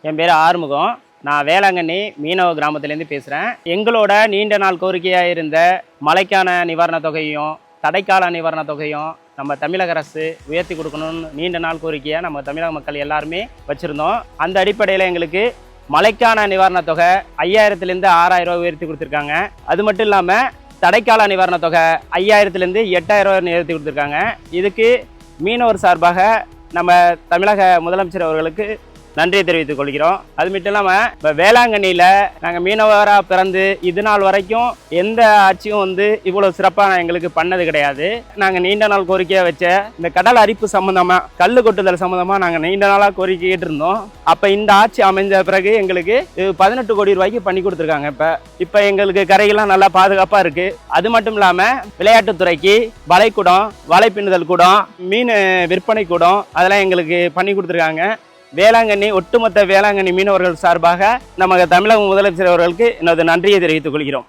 என் பேர் ஆறுமுகம். நான் வேளாங்கண்ணி மீனவ கிராமத்துலேருந்து பேசுகிறேன். எங்களோட நீண்ட நாள் கோரிக்கையாக இருந்த மழைக்கான நிவாரணத் தொகையும் தடைக்கால நிவாரணத் தொகையும் நம்ம தமிழக அரசு உயர்த்தி கொடுக்கணும்னு நீண்ட நாள் கோரிக்கையாக நம்ம தமிழக மக்கள் எல்லாருமே வச்சுருந்தோம். அந்த அடிப்படையில் எங்களுக்கு மழைக்கான நிவாரணத் தொகை 5000லேருந்து 6000 ரூபா உயர்த்தி கொடுத்துருக்காங்க. அது மட்டும் இல்லாமல் தடைக்கால நிவாரணத் தொகை 5000லேருந்து 8000 ரூபா உயர்த்தி கொடுத்துருக்காங்க. இதுக்கு மீனவர் சார்பாக நம்ம தமிழக முதலமைச்சர் அவர்களுக்கு நன்றியை தெரிவித்துக் கொள்கிறோம். அது மட்டும் இல்லாமல் இப்போ வேளாங்கண்ணியில் நாங்கள் மீனவராக பிறந்து இது நாள் வரைக்கும் எந்த ஆட்சியும் இவ்வளோ சிறப்பாக எங்களுக்கு பண்ணது கிடையாது. நாங்கள் நீண்ட நாள் கோரிக்கையாக வச்ச இந்த கடல் அரிப்பு சம்மந்தமாக கல் கொட்டுதல் சம்மந்தமாக நாங்கள் நீண்ட நாளாக கோரிக்கை கேட்டிருந்தோம். அப்போ இந்த ஆட்சி அமைஞ்ச பிறகு எங்களுக்கு 18 கோடி ரூபாய்க்கு பண்ணி கொடுத்துருக்காங்க. இப்போ எங்களுக்கு கரைகள்லாம் நல்லா பாதுகாப்பாக இருக்குது. அது மட்டும் இல்லாமல் விளையாட்டுத்துறைக்கு வளைக்கூடம், வலை பின்னுதல் கூடம், மீன் விற்பனை கூடம் அதெல்லாம் எங்களுக்கு பண்ணி கொடுத்துருக்காங்க. வேளாங்கண்ணி ஒட்டுமொத்த வேளாங்கண்ணி மீனவர்கள் சார்பாக நமது தமிழக முதலமைச்சர் அவர்களுக்கு எனது நன்றியை தெரிவித்துக் கொள்கிறோம்.